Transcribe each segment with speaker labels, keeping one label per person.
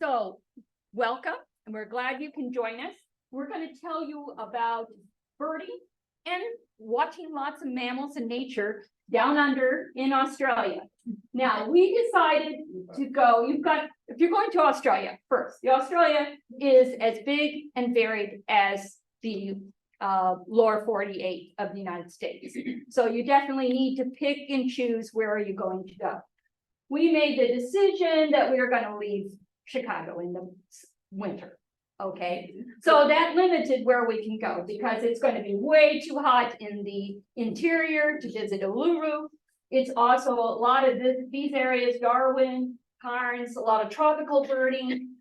Speaker 1: So welcome, and we're glad you can join us. We're going to tell you about birding and watching lots of mammals in nature down under in Australia. Now, we decided to go, if you're going to Australia first, Australia is as big and varied as the lower 48 of the United States. So you definitely need to pick and choose where are you going to go. We made the decision that we were going to leave Chicago in the winter. Okay, so that limited where we can go because it's going to be way too hot in the interior to visit Uluru. It's also a lot of these areas, Darwin, Cairns, a lot of tropical birding,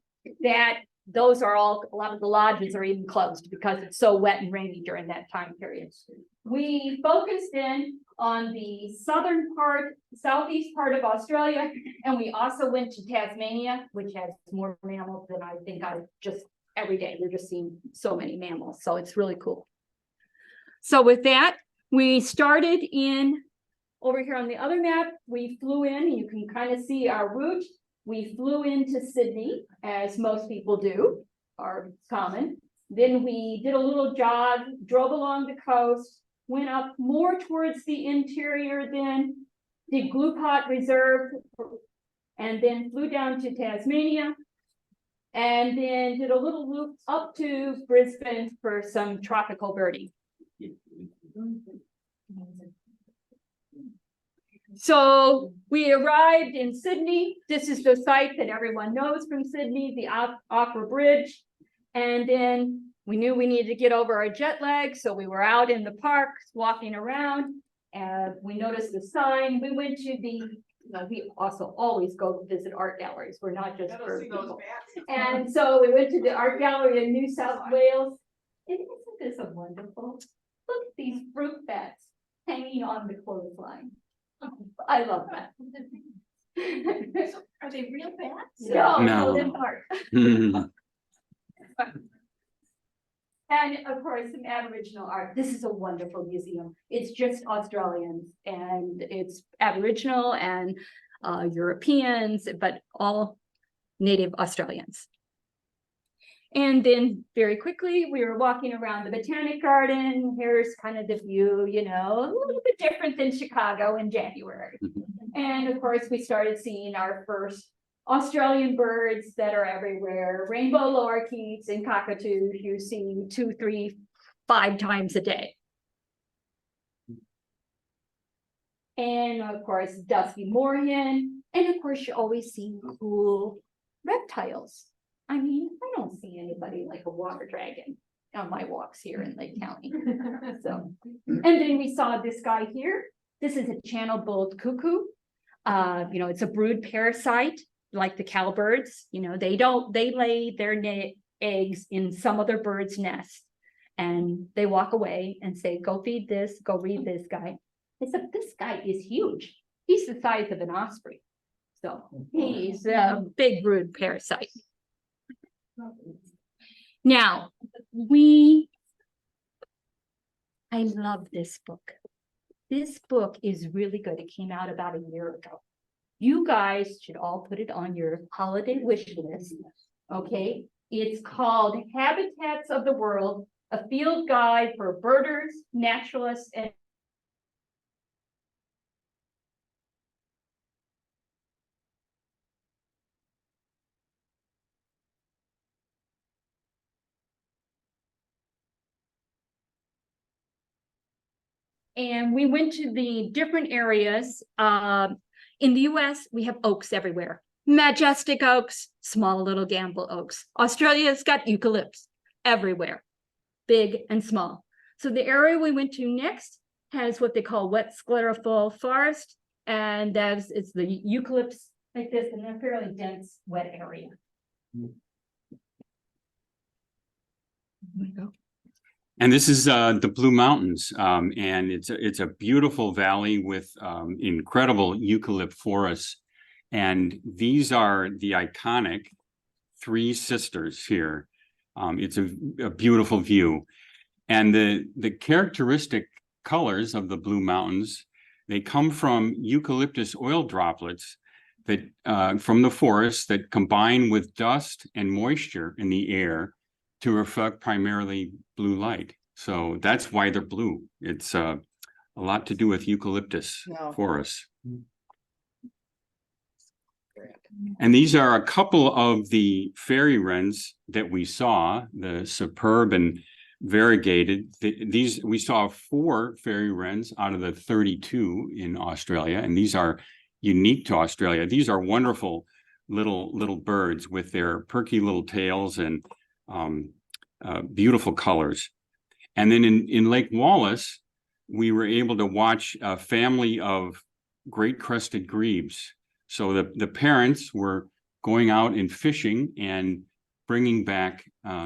Speaker 1: those are all, a lot of the lodges are even closed because it's so wet and rainy during that time period. We focused in on the southern part, southeast part of Australia, and we also went to Tasmania, which has more mammals than I think every day. We're just seeing so many mammals, so it's really cool. So with that, we started over here on the other map, we flew in, and you can kind of see our route. We flew into Sydney, as most people do, are common. Then we did a little jog, drove along the coast, went up more towards the interior, then did Glupot Reserve, and then flew down to Tasmania, and then did a little loop up to Brisbane for some tropical birding. So we arrived in Sydney. This is the site that everyone knows from Sydney, the Opera Bridge. And then we knew we needed to get over our jet lag. So we were out in the park walking around and we noticed the sign. We went to we also always go visit art galleries. We're not just bird people. And so we went to the art gallery in New South Wales. Isn't this a wonderful? Look at these fruit bats hanging on the clothesline. I love that.
Speaker 2: Are they real bats?
Speaker 1: No, they're art. And of course, some Aboriginal art. This is a wonderful museum. It's just Australians and it's Aboriginal and Europeans, but all native Australians. And then very quickly, we were walking around the Botanic Garden. Here's kind of the view, a little bit different than Chicago in January. And of course, we started seeing our first Australian birds that are everywhere. Rainbow lorikeets and cockatoos you see 2, 3, 5 times a day. And of course, dusky moorhen. And of course, you always see cool reptiles. I mean, I don't see anybody like a water dragon on my walks here in Lake County. So, and then we saw this guy here. This is a channel-billed cuckoo. It's a brood parasite like the cowbirds. They lay their eggs in some other bird's nest and they walk away and say, go feed this, go read this guy. Except this guy is huge. He's the size of an osprey. So he's a big brood parasite. Now, I love this book. This book is really good. It came out about a year ago. You guys should all put it on your holiday wish list. Okay. It's called Habitats of the World, a field guide for birders, naturalists, and we went to the different areas. In the US, we have oaks everywhere. Majestic oaks, small little gamble oaks. Australia's got eucalypts everywhere, big and small. So the area we went to next has what they call wet sclerophyll forest, and it's the eucalypts like this in a fairly dense wet area.
Speaker 3: And this is the Blue Mountains, and it's a beautiful valley with incredible eucalypt forests. And these are the iconic Three Sisters here. It's a beautiful view. And the characteristic colors of the Blue Mountains, they come from eucalyptus oil droplets that from the forest that combine with dust and moisture in the air to reflect primarily blue light. So that's why they're blue. It's a lot to do with eucalyptus forests. And these are a couple of the fairy wrens that we saw, the superb and variegated. These we saw 4 fairy wrens out of the 32 in Australia, and these are unique to Australia. These are wonderful little birds with their perky little tails and beautiful colors. And then in Lake Wallace, we were able to watch a family of great crested grebes. So the parents were going out and fishing and bringing back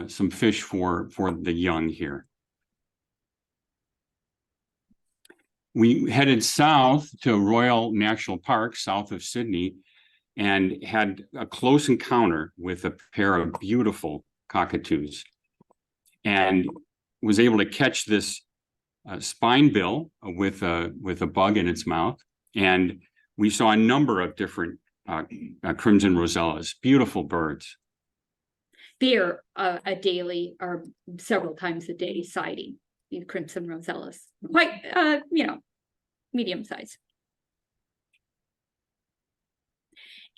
Speaker 3: some fish for the young here. We headed south to Royal National Park, south of Sydney, and had a close encounter with a pair of beautiful cockatoos, and was able to catch this spinebill with a bug in its mouth. And we saw a number of different crimson rosellas, beautiful birds.
Speaker 1: They're a daily or several times a day sighting, in crimson rosellas, quite, medium size.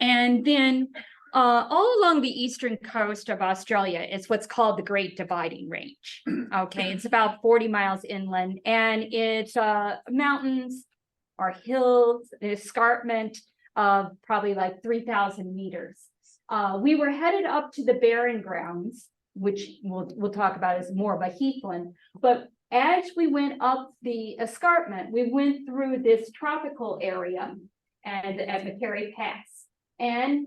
Speaker 1: And then all along the eastern coast of Australia is what's called the Great Dividing Range. Okay, it's about 40 miles inland, and it's mountains or hills, an escarpment of probably like 3,000 meters. We were headed up to the Barren Grounds, which we'll talk about as more of a heathland. But as we went up the escarpment, we went through this tropical area and at McCary Pass. And,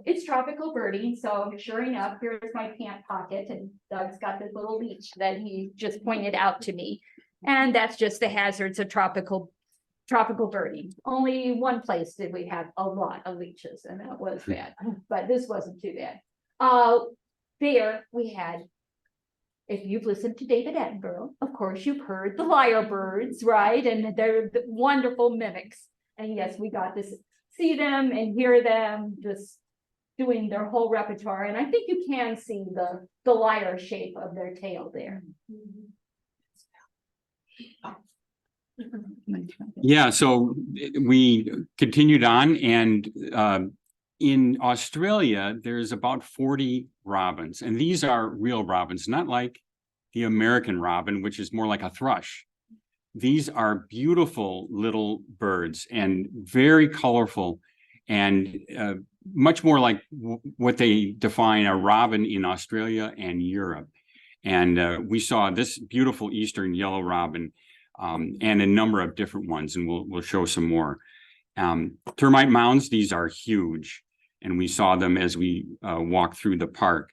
Speaker 1: it's tropical birding. So sure enough, here's my pant pocket, and Doug's got this little leech that he just pointed out to me. And that's just the hazards of tropical birding. Only one place did we have a lot of leeches, and that was bad, but this wasn't too bad. There we had, if you've listened to David Attenborough, of course you've heard the lyrebirds, right? And they're the wonderful mimics. And yes, we got to see them and hear them just doing their whole repertoire. And I think you can see the lyre shape of their tail there.
Speaker 3: Yeah, so we continued on, and in Australia, there's about 40 robins, and these are real robins, not like the American robin, which is more like a thrush. These are beautiful little birds and very colorful, and much more like what they define a robin in Australia and Europe. And we saw this beautiful eastern yellow robin, and a number of different ones, and we'll show some more. Termite mounds, these are huge, and we saw them as we walked through the park.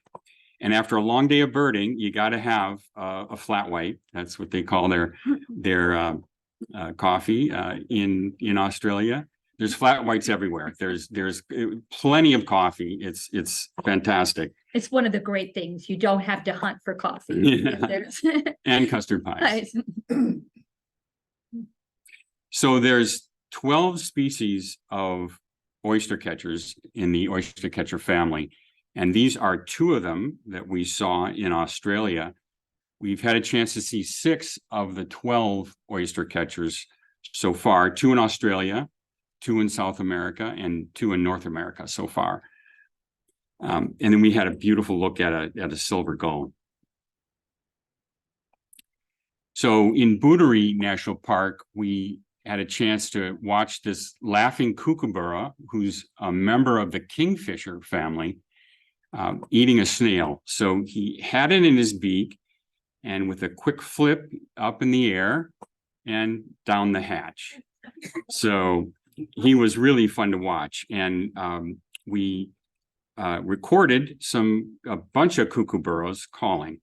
Speaker 3: And after a long day of birding, you got to have a flat white. That's what they call their coffee in Australia. There's flat whites everywhere. There's plenty of coffee. It's fantastic.
Speaker 1: It's one of the great things. You don't have to hunt for coffee.
Speaker 3: Yeah. And custard pies. So there's 12 species of oyster catchers in the oyster catcher family. And these are 2 of them that we saw in Australia. We've had a chance to see 6 of the 12 oyster catchers so far, 2 in Australia, 2 in South America, and 2 in North America so far. And then we had a beautiful look at a silver gull. So in Booderee National Park, we had a chance to watch this laughing kookaburra, who's a member of the kingfisher family, eating a snail. So he had it in his beak, and with a quick flip up in the air and down the hatch. So he was really fun to watch. And we recorded a bunch of kookaburras calling.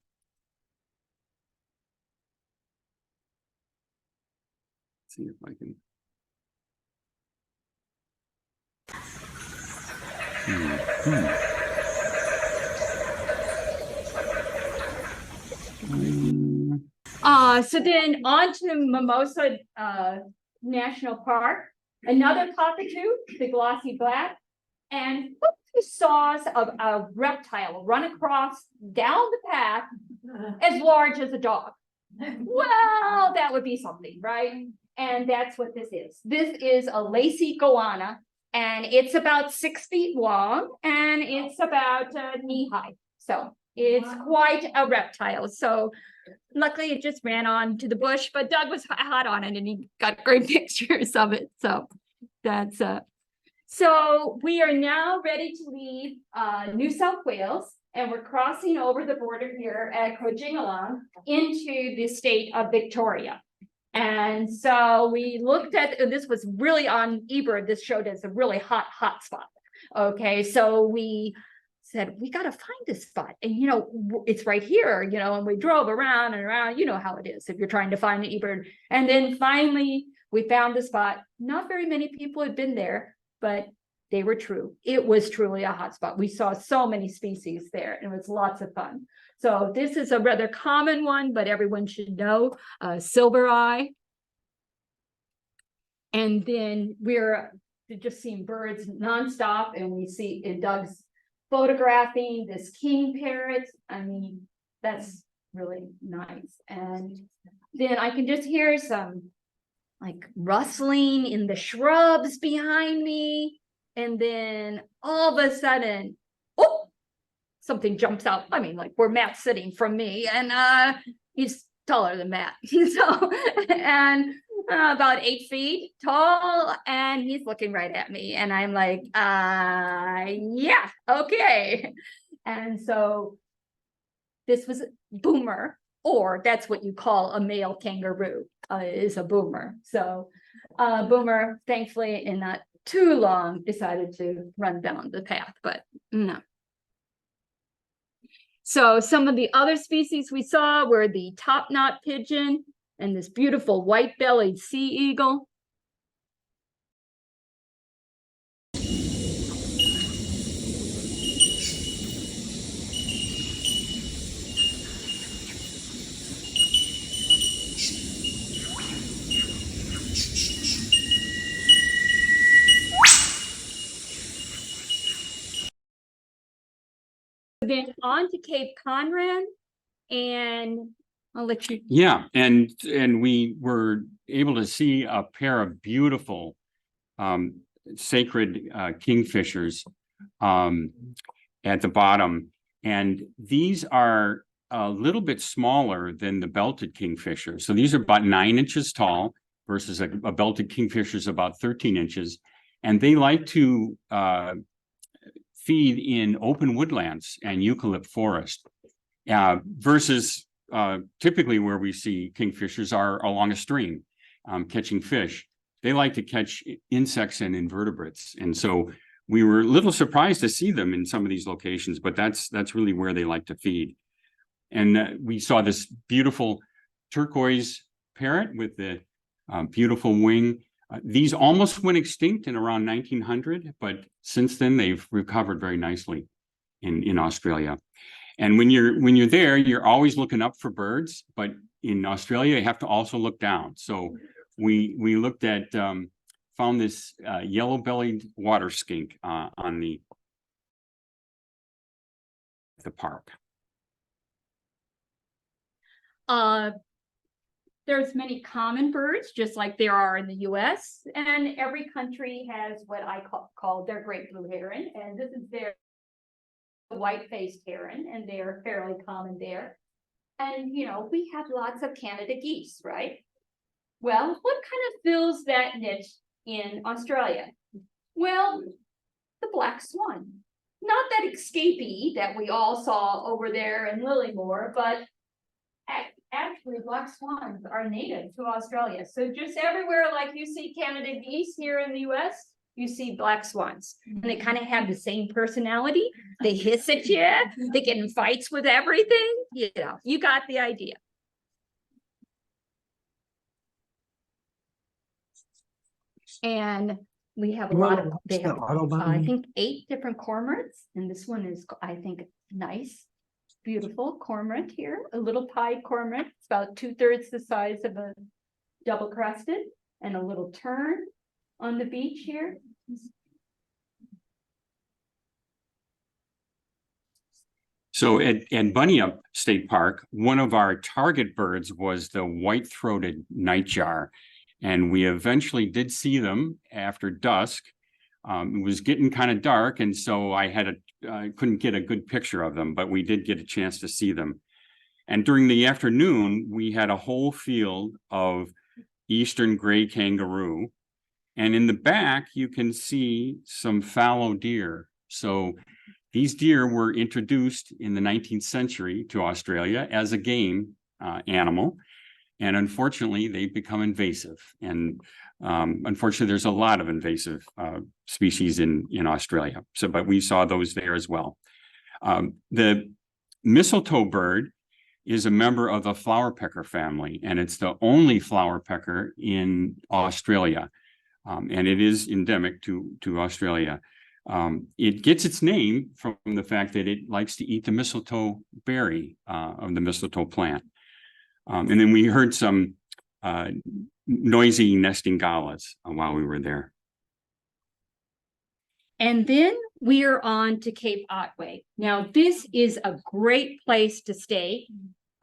Speaker 3: See if I can.
Speaker 1: So then on to Mimosa National Park, another cockatoo, the glossy black. and whoop, he saw a reptile run across down the path as large as a dog. Well, that would be something, right? And that's what this is. This is a lacy goanna, and it's about 6 feet long, and it's about knee high. So it's quite a reptile. So luckily it just ran on to the bush, but Doug was hot on it and he got great pictures of it. So that's so we are now ready to leave New South Wales, and we're crossing over the border here at Cockatoos into the state of Victoria. And so we looked at, and this was really on eBird, this showed us a really hot spot. Okay, so we said, we got to find this spot. And, you know, it's right here, you know, and we drove around and around, you know how it is if you're trying to find an eBird. And then finally we found the spot. Not very many people had been there, but they were true. It was truly a hot spot. We saw so many species there, and it was lots of fun. So this is a rather common one, but everyone should know, silver eye. And then we're just seeing birds nonstop, and we see in Doug's photographing this king parrot. I mean, that's really nice. And then I can just hear some like rustling in the shrubs behind me. And then all of a sudden, oh, something jumps out. I mean, like where Matt's sitting from me, and he's taller than Matt. So, and about 8 feet tall, and he's looking right at me. And I'm like, yeah, okay. And so this was Boomer, or that's what you call a male kangaroo, is a boomer. So Boomer, thankfully, in not too long, decided to run down the path, but no. So some of the other species we saw were the top-knot pigeon and this beautiful white-bellied sea eagle. Then on to Cape Conran, and I'll let you.
Speaker 3: Yeah, and we were able to see a pair of beautiful sacred kingfishers at the bottom, and these are a little bit smaller than the belted kingfisher. So these are about 9 inches tall versus a belted kingfisher is about 13 inches, and they like to feed in open woodlands and eucalypt forest, versus typically where we see kingfishers are along a stream catching fish. They like to catch insects and invertebrates. And so we were a little surprised to see them in some of these locations, but that's really where they like to feed. And we saw this beautiful turquoise parrot with the beautiful wing. These almost went extinct in around 1900, but since then they've recovered very nicely in Australia. And when you're there, you're always looking up for birds, but in Australia you have to also look down. So we looked at found this yellow-bellied water skink on the park.
Speaker 1: There's many common birds, just like there are in the US, and every country has what I call their great blue heron, and this is their white-faced heron, and they are fairly common there. And, you know, we have lots of Canada geese, right? Well, what kind of fills that niche in Australia? Well, the black swan. Not that escapee that we all saw over there in Lillymore, but actually black swans are native to Australia. So just everywhere like you see Canada geese here in the US, you see black swans. And they kind of have the same personality. They hiss at you, they get in fights with everything. You know, you got the idea. And we have a lot of, they have, I think 8 different cormorants. And this one is, I think, nice. Beautiful cormorant here, a little pied cormorant. It's about 2/3 the size of a double crested, and a little tern on the beach here.
Speaker 3: So at Bunyip State Park, one of our target birds was the white-throated nightjar. And we eventually did see them after dusk. It was getting kind of dark, and so I couldn't get a good picture of them, but we did get a chance to see them. And during the afternoon, we had a whole field of eastern gray kangaroo. And in the back, you can see some fallow deer. So these deer were introduced in the 19th century to Australia as a game animal. And unfortunately, they've become invasive. And unfortunately, there's a lot of invasive species in Australia. But we saw those there as well. The mistletoe bird is a member of the flowerpecker family, and it's the only flowerpecker in Australia. And it is endemic to Australia. It gets its name from the fact that it likes to eat the mistletoe berry of the mistletoe plant. And then we heard some noisy nesting galahs while we were there.
Speaker 1: And then we are on to Cape Otway. Now, this is a great place to stay.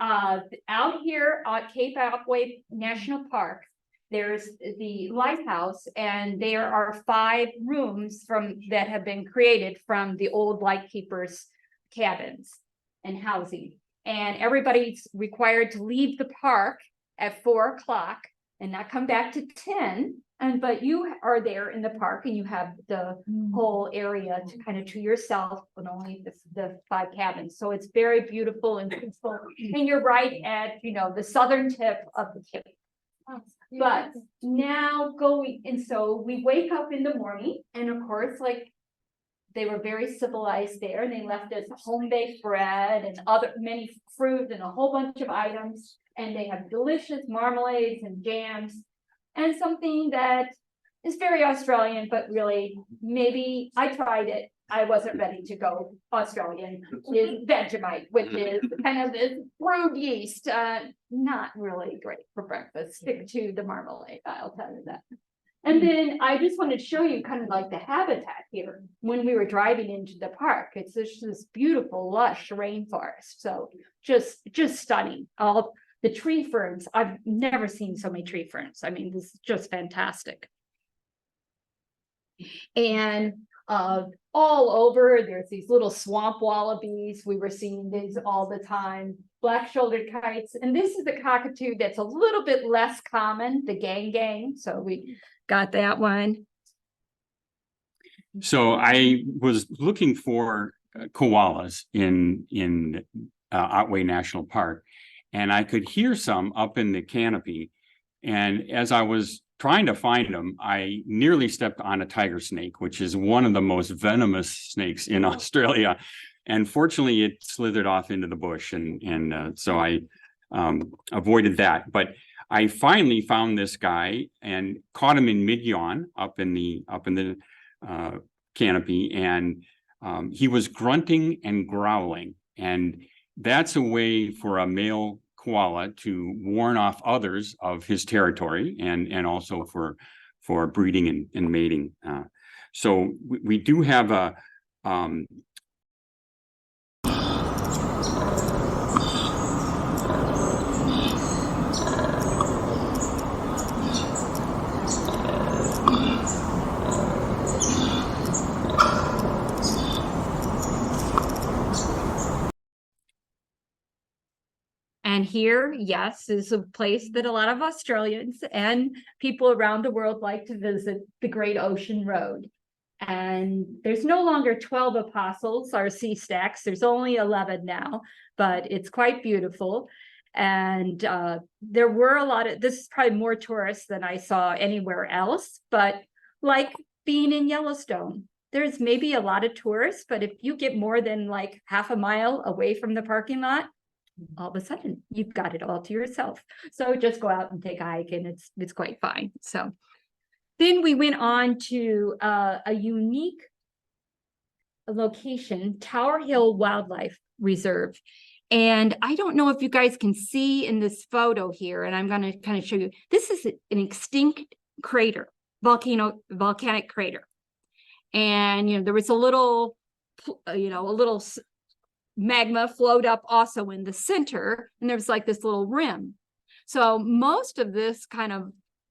Speaker 1: Out here at Cape Otway National Park, there's the lighthouse, and there are 5 rooms that have been created from the old lightkeepers' cabins and housing. And everybody's required to leave the park at 4 o'clock and not come back to 10. But you are there in the park, and you have the whole area to kind of to yourself, but only the 5 cabins. So it's very beautiful and peaceful. And you're right at, the southern tip of the Cape. But now and so we wake up in the morning, and of course, like, they were very civilized there, and they left us home-baked bread and many fruit and a whole bunch of items. And they have delicious marmalades and jams. And something that is very Australian, but really, maybe I tried it. I wasn't ready to go Australian, is Vegemite, which is kind of this brewed yeast. Not really great for breakfast. Stick to the marmalade, I'll tell you that. And then I just wanted to show you kind of like the habitat here. When we were driving into the park, it's just this beautiful, lush rainforest. So just stunning. All the tree ferns, I've never seen so many tree ferns. I mean, this is just fantastic. And all over, there's these little swamp wallabies. We were seeing these all the time. Black-shouldered kites. And this is the cockatoo that's a little bit less common, the gang. So we got that one.
Speaker 3: So I was looking for koalas in Otway National Park, and I could hear some up in the canopy. And as I was trying to find them, I nearly stepped on a tiger snake, which is one of the most venomous snakes in Australia. And fortunately, it slithered off into the bush, and so I avoided that. But I finally found this guy and caught him in mid-yawn up in the canopy, and he was grunting and growling. And that's a way for a male koala to warn off others of his territory, and also for breeding and mating. So we do have a
Speaker 1: And here, yes, is a place that a lot of Australians and people around the world like to visit, the Great Ocean Road. And there's no longer 12 apostles or sea stacks. There's only 11 now, but it's quite beautiful. And there were this is probably more tourists than I saw anywhere else, but like being in Yellowstone, there's maybe a lot of tourists, but if you get more than like half a mile away from the parking lot, all of a sudden you've got it all to yourself. So just go out and take a hike, and it's quite fine. So then we went on to a unique location, Tower Hill Wildlife Reserve. And I don't know if you guys can see in this photo here, and I'm going to kind of show you. This is an extinct crater, volcanic crater. And, there was a little magma flowed up also in the center, and there's like this little rim. So most of this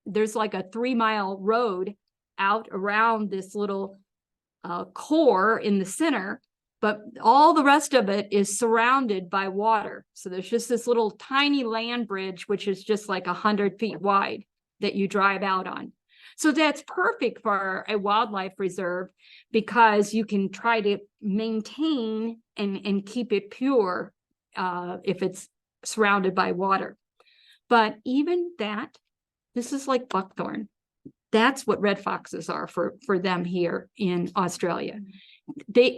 Speaker 1: there's like a 3-mile road out around this little core in the center, but all the rest of it is surrounded by water. So there's just this little tiny land bridge, which is just like 100 feet wide that you drive out on. So that's perfect for a wildlife reserve because you can try to maintain and keep it pure if it's surrounded by water. But even that, this is like buckthorn. That's what red foxes are for them here in Australia.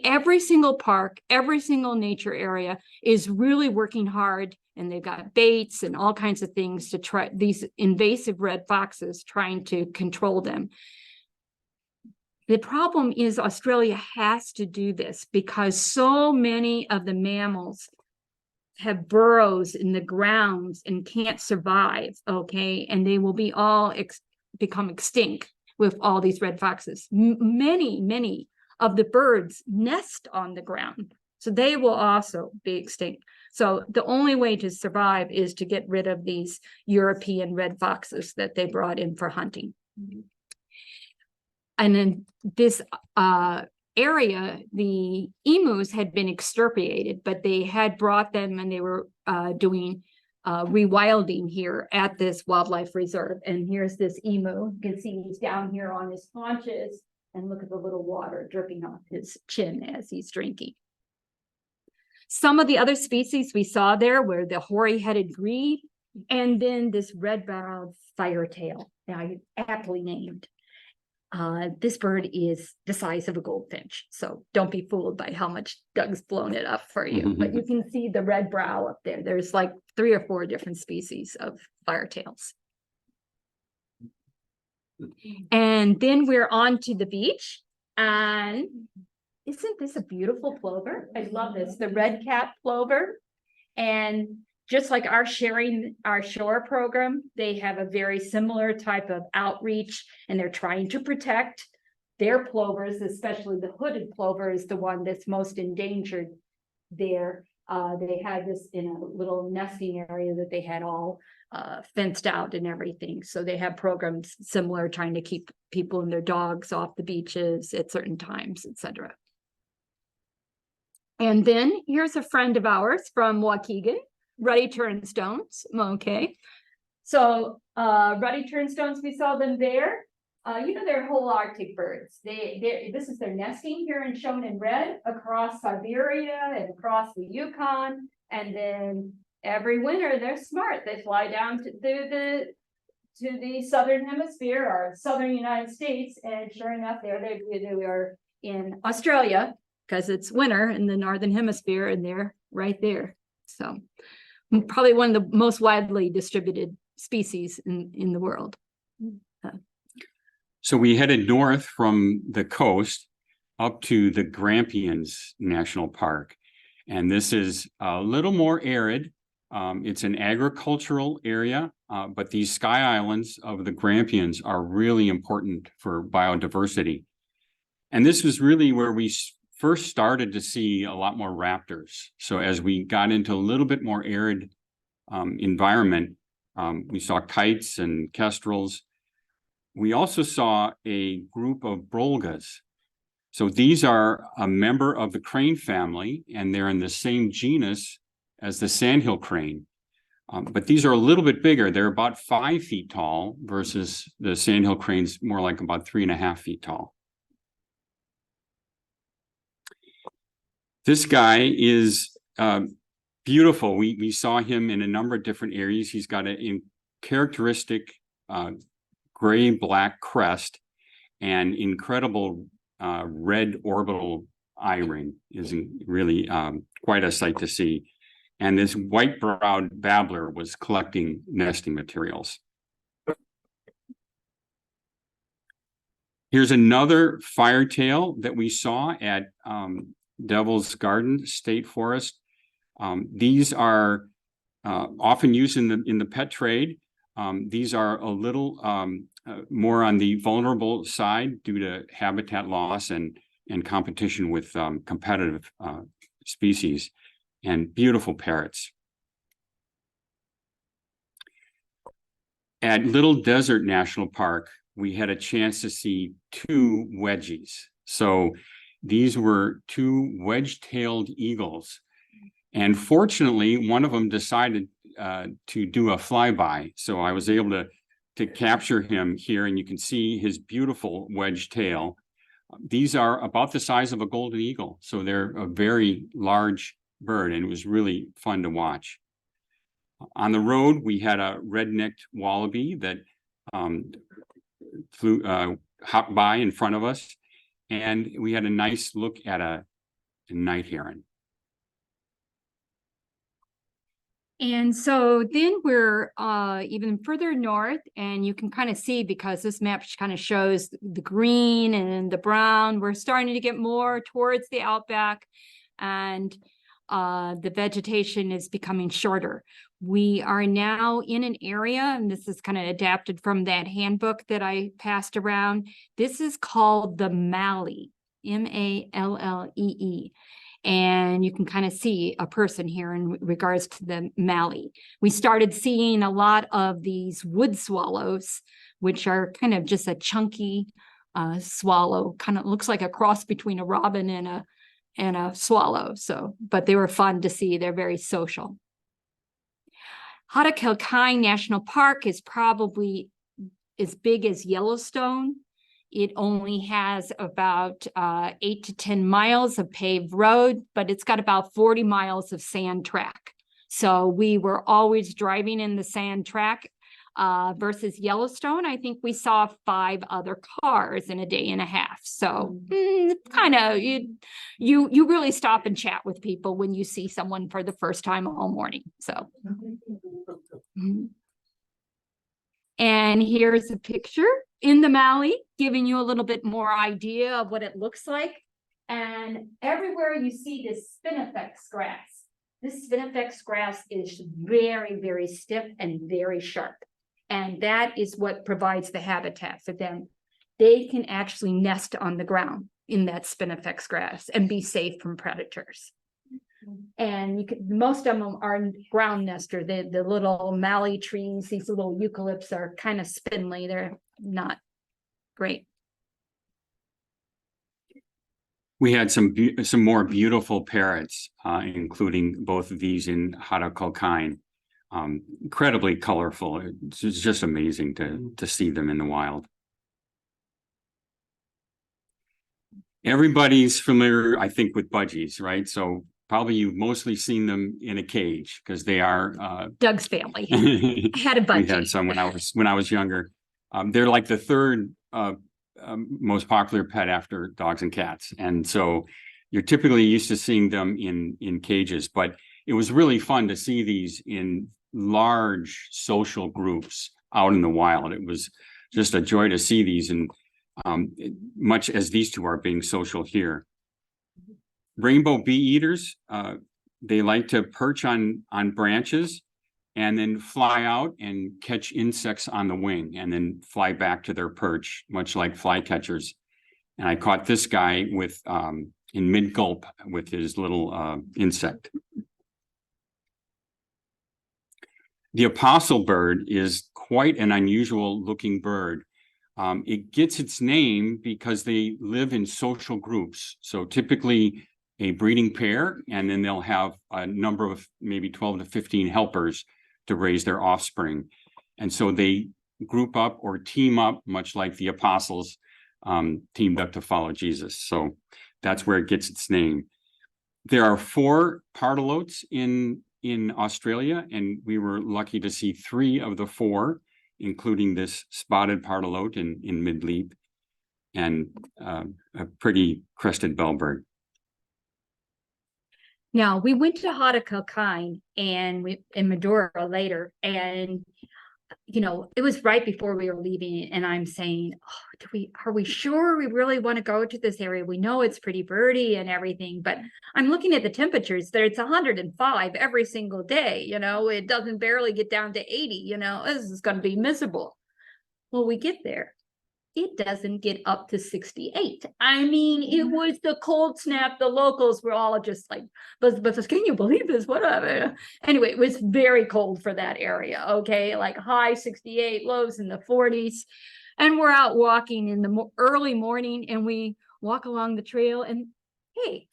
Speaker 1: Every single park, every single nature area is really working hard, and they've got baits and all kinds of things to try these invasive red foxes, trying to control them. The problem is Australia has to do this because so many of the mammals have burrows in the grounds and can't survive, okay? And they will be all become extinct with all these red foxes. Many of the birds nest on the ground, so they will also be extinct. So the only way to survive is to get rid of these European red foxes that they brought in for hunting. And in this area, the emus had been extirpated, but they had brought them, and they were doing rewilding here at this wildlife reserve. And here's this emu. You can see he's down here on his haunches, and look at the little water dripping off his chin as he's drinking. Some of the other species we saw there were the hoary-headed grebe, and then this red-browed firetail, now aptly named. This bird is the size of a goldfinch, so don't be fooled by how much Doug's blown it up for you. But you can see the red brow up there. There's like 3 or 4 different species of firetails. And then we're on to the beach, and isn't this a beautiful plover? I love this, the red-capped plover. And just like our Sharing Our Shore program, they have a very similar type of outreach, and they're trying to protect their plovers, especially the hooded plover is the one that's most endangered there. They had this in a little nesting area that they had all fenced out and everything. So they have programs similar, trying to keep people and their dogs off the beaches at certain times, etc. And then here's a friend of ours from Waukegan, ruddy turnstones. Okay, so ruddy turnstones, we saw them there. You know, they're whole Arctic birds. This is their nesting here, and shown in red across Siberia and across the Yukon. And then every winter, they're smart. They fly down to the southern hemisphere, or southern United States, and sure enough, they are in Australia because it's winter in the northern hemisphere, and they're right there. So probably one of the most widely distributed species in the world.
Speaker 3: So we headed north from the coast up to the Grampians National Park. And this is a little more arid. It's an agricultural area, but these sky islands of the Grampians are really important for biodiversity. And this was really where we first started to see a lot more raptors. So as we got into a little bit more arid environment, we saw kites and kestrels. We also saw a group of brolgas. So these are a member of the crane family, and they're in the same genus as the sandhill crane. But these are a little bit bigger. They're about 5 feet tall versus the sandhill cranes more like about 3.5 feet tall. This guy is beautiful. We saw him in a number of different areas. He's got a characteristic gray-black crest and incredible red orbital eye ring. Is really quite a sight to see. And this white-browed babbler was collecting nesting materials. Here's another firetail that we saw at Devil's Garden State Forest. These are often used in the pet trade. These are a little more on the vulnerable side due to habitat loss and competition with competitive species. and beautiful parrots. At Little Desert National Park, we had a chance to see two wedgies. So these were two wedge-tailed eagles. And fortunately, one of them decided to do a flyby. So I was able to capture him here, and you can see his beautiful wedge tail. These are about the size of a golden eagle. So they're a very large bird, and it was really fun to watch. On the road, we had a red-necked wallaby that hopped by in front of us, and we had a nice look at a night heron.
Speaker 2: And so then we're even further north, and you can kind of see, because this map kind of shows the green and the brown, we're starting to get more towards the outback, and the vegetation is becoming shorter. We are now in an area, and this is kind of adapted from that handbook that I passed around. This is called the Mallee, M-A-L-L-E-E. And you can kind of see a person here in regards to the Mallee. We started seeing a lot of these wood swallows, which are kind of just a chunky swallow, kind of looks like a cross between a robin and a swallow. So, but they were fun to see. They're very social. Hattah-Kelkine National Park is probably as big as Yellowstone. It only has about 8 to 10 miles of paved road, but it's got about 40 miles of sand track. So we were always driving in the sand track versus Yellowstone. I think we saw 5 other cars in a day and a half. So kind of, you really stop and chat with people when you see someone for the first time all morning. So. And here's a picture in the Mallee, giving you a little bit more idea of what it looks like. And everywhere you see this spinifex grass. This spinifex grass is very, very stiff and very sharp. And that is what provides the habitat for them. They can actually nest on the ground in that spinifex grass and be safe from predators. And you can, most of them are ground nester. The little Mallee trees, these little eucalypts are kind of spindly. They're not great.
Speaker 3: We had some more beautiful parrots, including both of these in Hattah-Kelkine. Incredibly colorful. It's just amazing to see them in the wild. Everybody's familiar, I think, with budgies, right? So probably you've mostly seen them in a cage, because they are
Speaker 2: Doug's family had a budgie.
Speaker 3: We had some when I was younger. They're like the third most popular pet after dogs and cats, and so you're typically used to seeing them in cages. But it was really fun to see these in large social groups out in the wild. It was just a joy to see these, and much as these two are being social here. Rainbow bee eaters, they like to perch on branches and then fly out and catch insects on the wing and then fly back to their perch, much like flycatchers. And I caught this guy with in mid-gulp with his little insect. The apostle bird is quite an unusual looking bird. It gets its name because they live in social groups. So typically a breeding pair, and then they'll have a number of maybe 12 to 15 helpers to raise their offspring. And so they group up or team up, much like the apostles teamed up to follow Jesus. So that's where it gets its name. There are 4 pardalotes in Australia, and we were lucky to see 3 of the 4, including this spotted pardalote in mid-leap and a pretty crested bellbird.
Speaker 2: Now, we went to Hattah-Kelkine and in Medora later, and you know, it was right before we were leaving, and I'm saying, oh, are we sure we really want to go to this area? We know it's pretty birdy and everything, but I'm looking at the temperatures there. It's 105 every single day. You know, it doesn't barely get down to 80. You know, this is going to be miserable. Well, we get there, it doesn't get up to 68. I mean, it was the cold snap. The locals were all just like, but can you believe this? Whatever. Anyway, it was very cold for that area. Okay, like high 68, lows in the 40s. And we're out walking in the early morning, and we walk along the trail, and hey,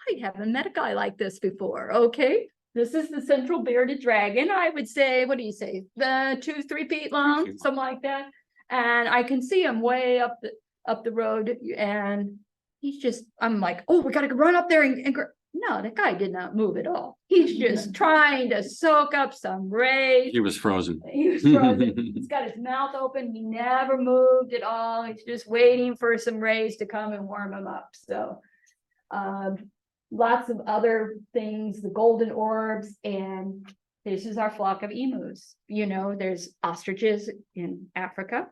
Speaker 2: I haven't met a guy like this before. Okay, this is the central bearded dragon. I would say, what do you say, 2-3 feet long, something like that. And I can see him way up the road, and he's just, I'm like, oh, we gotta run up there and no, the guy did not move at all. He's just trying to soak up some rays.
Speaker 3: He was frozen.
Speaker 2: He was frozen. He's got his mouth open. He never moved at all. He's just waiting for some rays to come and warm him up. So lots of other things, the golden orbs, and this is our flock of emus. You know, there's ostriches in Africa,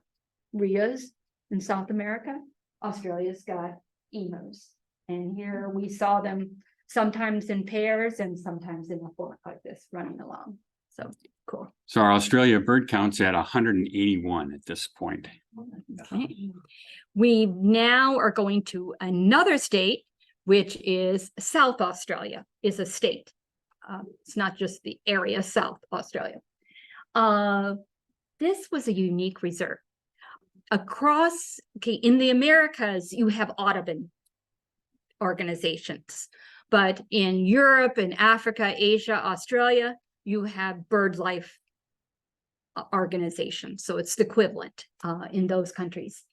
Speaker 2: rheas in South America. Australia's got emus. And here we saw them sometimes in pairs and sometimes in a flock like this running along. So cool.
Speaker 3: So our Australia bird count's at 181 at this point.
Speaker 2: Okay. We now are going to another state, which is South Australia, is a state. It's not just the area, South Australia. This was a unique reserve. Across, okay, in the Americas, you have Audubon organizations, but in Europe and Africa, Asia, Australia, you have BirdLife organizations. So it's the equivalent in those countries.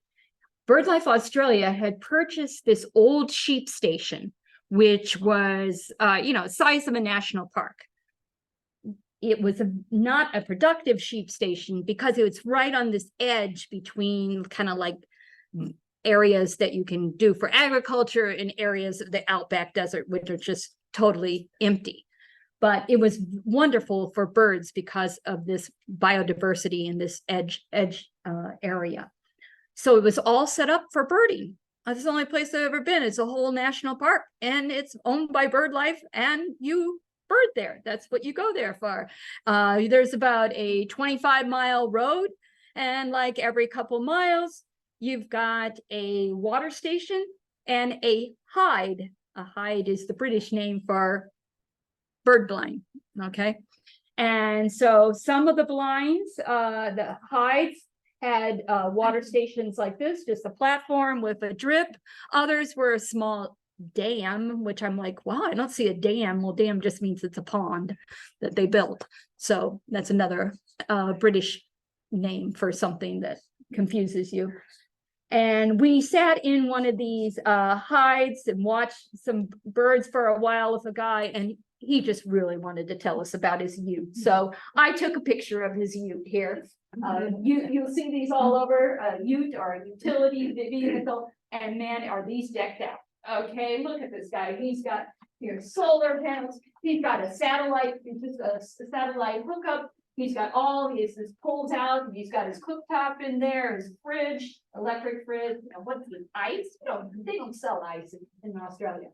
Speaker 2: BirdLife Australia had purchased this old sheep station, which was, size of a national park. It was not a productive sheep station because it was right on this edge between kind of like areas that you can do for agriculture and areas of the outback desert, which are just totally empty. But it was wonderful for birds because of this biodiversity in this edge area. So it was all set up for birding. That's the only place I've ever been. It's a whole national park, and it's owned by BirdLife, and you bird there. That's what you go there for. There's about a 25-mile road, and like every couple miles, you've got a water station and a hide. A hide is the British name for bird blind, okay? And so some of the blinds, the hides, had water stations like this, just a platform with a drip. Others were a small dam, which I'm like, wow, I don't see a dam. Well, dam just means it's a pond that they built. So that's another British name for something that confuses you. And we sat in one of these hides and watched some birds for a while with a guy, and he just really wanted to tell us about his ute. So I took a picture of his ute here. You'll see these all over, a ute or a utility vehicle, and man, are these decked out. Okay, look at this guy. He's got here solar panels. He's got a satellite, just a satellite hookup. He's got all his pulls out. He's got his cooktop in there, his fridge, electric fridge. You know, what's the ice? They don't sell ice in Australia.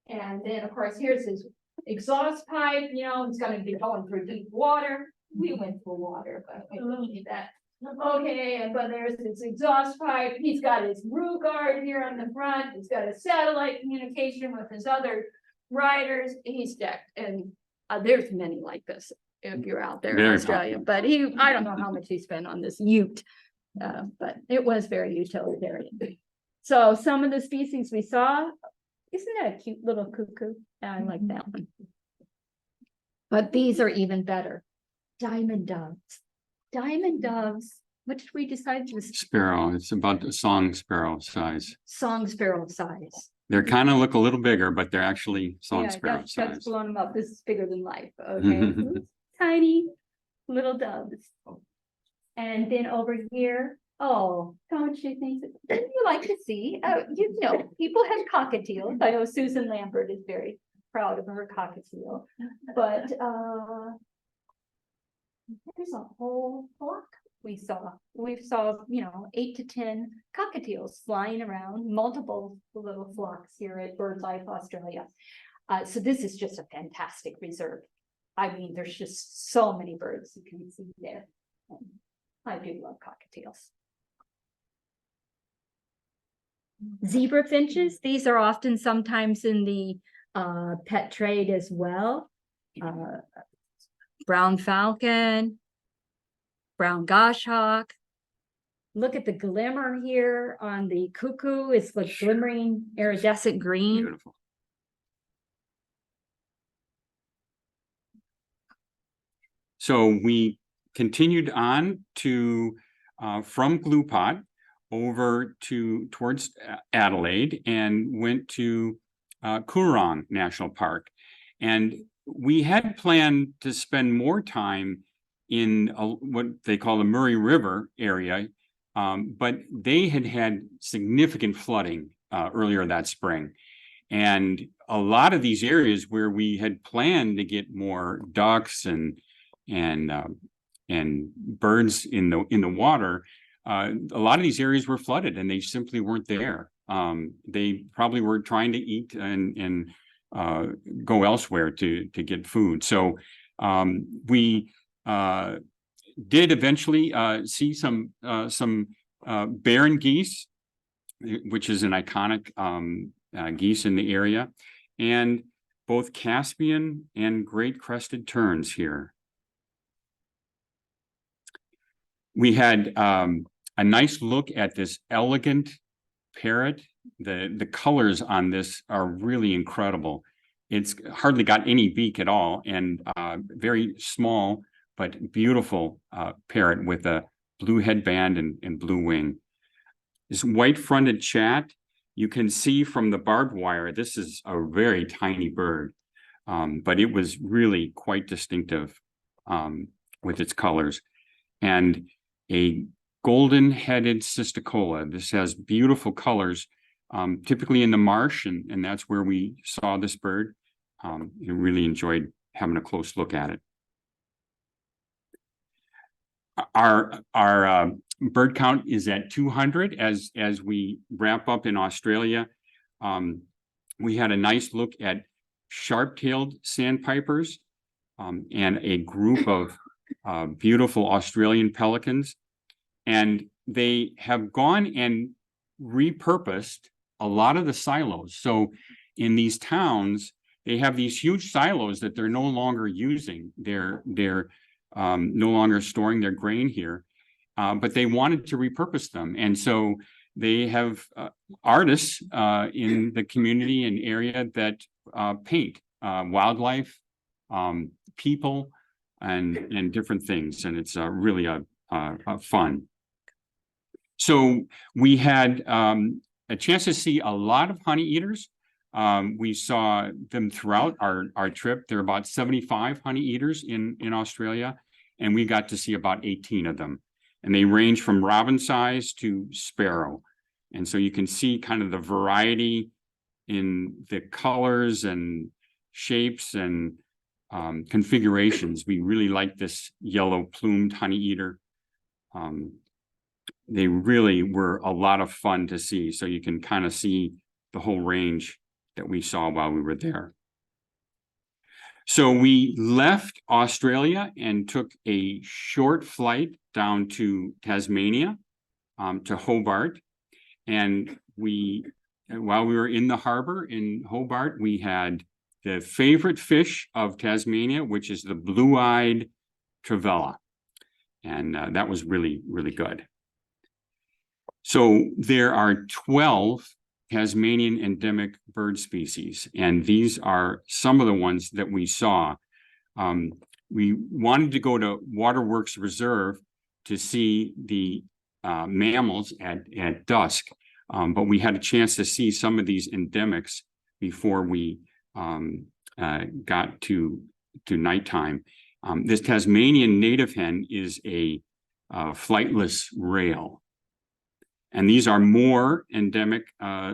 Speaker 2: And then, of course, here's his exhaust pipe. It's going to be going through deep water. We went through water, but we don't need that. Okay, but there's this exhaust pipe. He's got his roof guard here on the front. He's got a satellite communication with his other riders. He's decked, and there's many like this if you're out there in Australia. But I don't know how much he spent on this ute, but it was very utilitarian. So some of the species we saw, isn't that a cute little cuckoo? I like that one. But these are even better. Diamond doves. Diamond doves. What did we decide to?
Speaker 3: Sparrow. It's about the song sparrow size.
Speaker 2: Song sparrow size.
Speaker 3: They kind of look a little bigger, but they're actually song sparrow
Speaker 2: That's
Speaker 3: size.
Speaker 2: blown them up. This is bigger than life. Okay. Tiny little doves. And then over here, oh, don't you think that you like to see? People have cockatiels. I know Susan Lambert is very proud of her cockatiel, but there's a whole flock we saw. We saw, 8 to 10 cockatiels flying around, multiple little flocks here at BirdLife Australia. So this is just a fantastic reserve. I mean, there's just so many birds you can see there. And I do love cockatiels. Zebra finches, these are often sometimes in the pet trade as well. Brown falcon, brown goshawk. Look at the glimmer here on the cuckoo. It's like glimmering iridescent green.
Speaker 3: Beautiful. So we continued on to from Glue Pot over towards Adelaide and went to Currawongs National Park. And we had planned to spend more time in what they call the Murray River area, but they had significant flooding earlier that spring. And a lot of these areas where we had planned to get more ducks and birds in the water, a lot of these areas were flooded and they simply weren't there. They probably were trying to eat and go elsewhere to get food. So we did eventually see some barren geese, which is an iconic geese in the area, and both Caspian and great crested terns here. We had a nice look at this elegant parrot. The colors on this are really incredible. It's hardly got any beak at all, and very small but beautiful parrot with a blue headband and blue wing. This white-fronted chat, you can see from the barbed wire, this is a very tiny bird, but it was really quite distinctive with its colors. And a golden-headed cisticola. This has beautiful colors, typically in the marsh, and that's where we saw this bird. I really enjoyed having a close look at it. Our bird count is at 200 as we wrap up in Australia. We had a nice look at sharp-tailed sandpipers and a group of beautiful Australian pelicans. And they have gone and repurposed a lot of the silos. So in these towns, they have these huge silos that they're no longer using. They're no longer storing their grain here, but they wanted to repurpose them. And so they have artists in the community and area that paint wildlife, people, and different things. And it's really a fun. So we had a chance to see a lot of honey eaters. We saw them throughout our trip. There are about 75 honey eaters in Australia, and we got to see about 18 of them. And they range from robin size to sparrow. And so you can see kind of the variety in the colors and shapes and configurations. We really like this yellow plumed honey eater. They really were a lot of fun to see. So you can kind of see the whole range that we saw while we were there. So we left Australia and took a short flight down to Tasmania, to Hobart. And while we were in the harbor in Hobart, we had the favorite fish of Tasmania, which is the blue-eyed trevella. And that was really, really good. So there are 12 Tasmanian endemic bird species, and these are some of the ones that we saw. We wanted to go to Waterworks Reserve to see the mammals at dusk, but we had a chance to see some of these endemics before we got to nighttime. This Tasmanian native hen is a flightless rail. And these are more endemic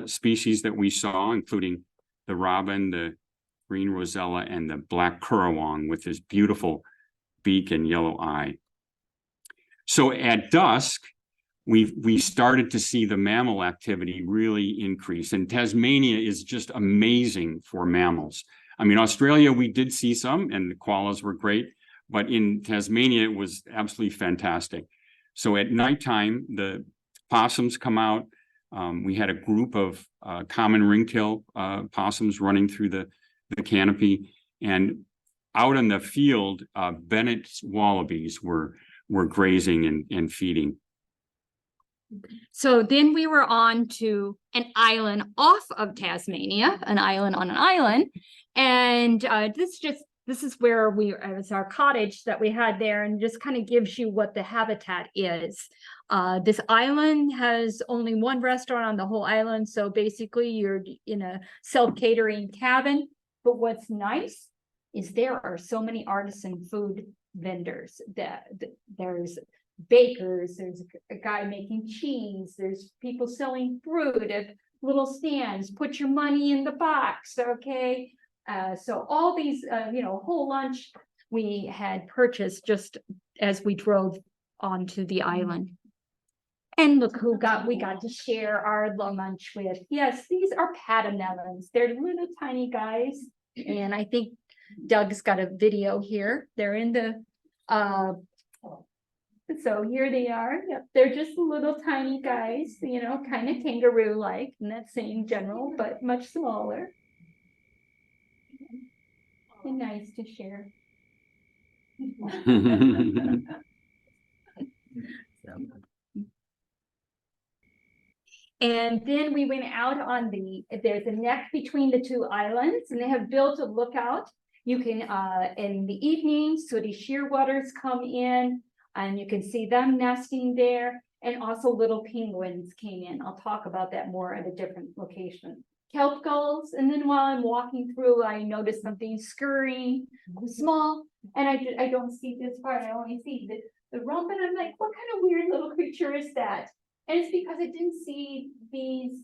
Speaker 3: species that we saw, including the robin, the green rosella, and the black currawong with his beautiful beak and yellow eye. So at dusk, we started to see the mammal activity really increase. And Tasmania is just amazing for mammals. I mean, Australia, we did see some, and the koalas were great, but in Tasmania, it was absolutely fantastic. So at nighttime, the possums come out, We had a group of common ringtail possums running through the canopy, and out in the field, Bennett's wallabies were grazing and feeding.
Speaker 2: So then we were on to an island off of Tasmania, an island on an island. And this is where it was our cottage that we had there, and just kind of gives you what the habitat is. This island has only one restaurant on the whole island. So basically you're in a self-catering cabin. But what's nice is there are so many artisan food vendors that there's bakers, there's a guy making cheese, there's people selling fruit at little stands. Put your money in the box, okay? So all these, whole lunch we had purchased just as we drove onto the island. And look who we got to share our lunch with. Yes, these are Pademelons. They're little tiny guys, and I think Doug's got a video here. They're in the so here they are. Yep, they're just little tiny guys, kind of kangaroo-like in that same general, but much smaller. And nice to share. And then we went out on there's a neck between the two islands, and they have built a lookout. You can, in the evening, sooty shearwaters come in, and you can see them nesting there. And also little penguins came in. I'll talk about that more at a different location. Kelp gulls, and then while I'm walking through, I noticed something scurrying, small, and I don't see this part. I only see the rump, and I'm like, what kind of weird little creature is that? And it's because I didn't see these,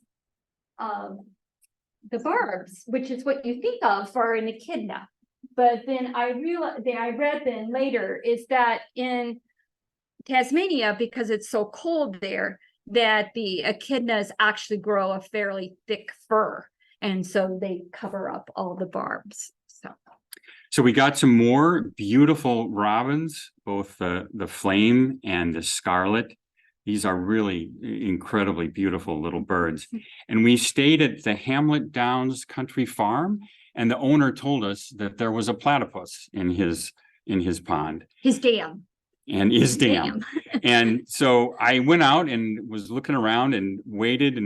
Speaker 2: the barbs, which is what you think of for an echidna. But then I read then later is that in Tasmania, because it's so cold there, that the echidnas actually grow a fairly thick fur, and so they cover up all the barbs.
Speaker 3: So we got some more beautiful robins, both the flame and the scarlet. These are really incredibly beautiful little birds. And we stayed at the Hamlet Downs Country Farm, and the owner told us that there was a platypus in his pond.
Speaker 2: His dam.
Speaker 3: And his dam. And so I went out and was looking around and waited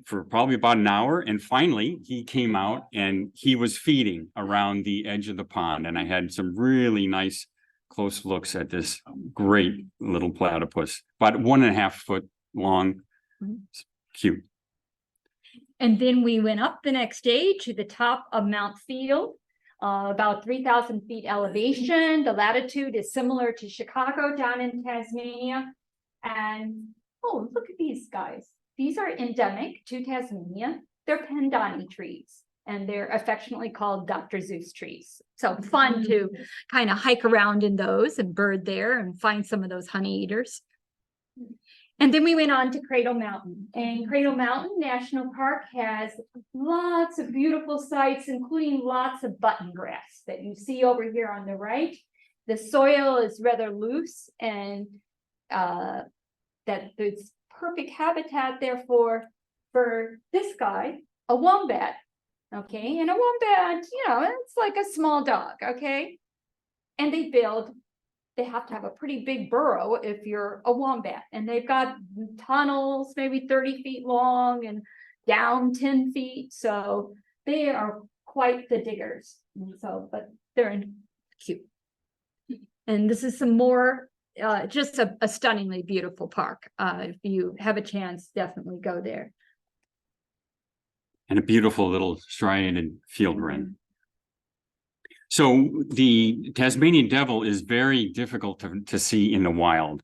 Speaker 3: for probably about an hour. And finally he came out and he was feeding around the edge of the pond. And I had some really nice close looks at this great little platypus, about 1.5 foot long. Cute.
Speaker 2: And then we went up the next day to the top of Mount Field. About 3,000 feet elevation. The latitude is similar to Chicago down in Tasmania. And oh, look at these guys. These are endemic to Tasmania. They're pendani trees, and they're affectionately called Dr. Seuss trees. So fun to kind of hike around in those and bird there and find some of those honey eaters. And then we went on to Cradle Mountain, and Cradle Mountain National Park has lots of beautiful sites, including lots of button grass that you see over here on the right. The soil is rather loose, and that there's perfect habitat therefore for this guy, a wombat. Okay, and a wombat, it's like a small dog, okay? And they have to have a pretty big burrow if you're a wombat, and they've got tunnels maybe 30 feet long and down 10 feet. So they are quite the diggers. So, but they're cute. And this is some more, just a stunningly beautiful park. If you have a chance, definitely go there.
Speaker 3: And a beautiful little striated field wren. So the Tasmanian devil is very difficult to see in the wild.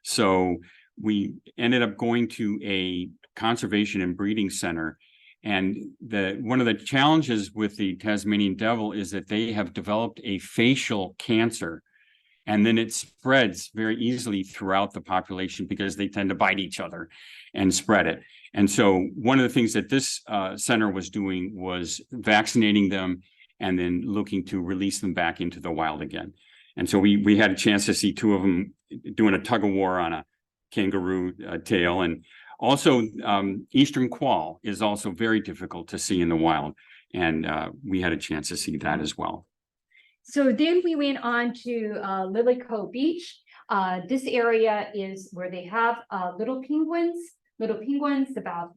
Speaker 3: So we ended up going to a conservation and breeding center. And one of the challenges with the Tasmanian devil is that they have developed a facial cancer. And then it spreads very easily throughout the population because they tend to bite each other and spread it. And so one of the things that this center was doing was vaccinating them and then looking to release them back into the wild again. And so we had a chance to see 2 of them doing a tug of war on a kangaroo tail. And Also, eastern quail is also very difficult to see in the wild. And we had a chance to see that as well.
Speaker 2: So then we went on to Lily Cove Beach. This area is where they have little penguins about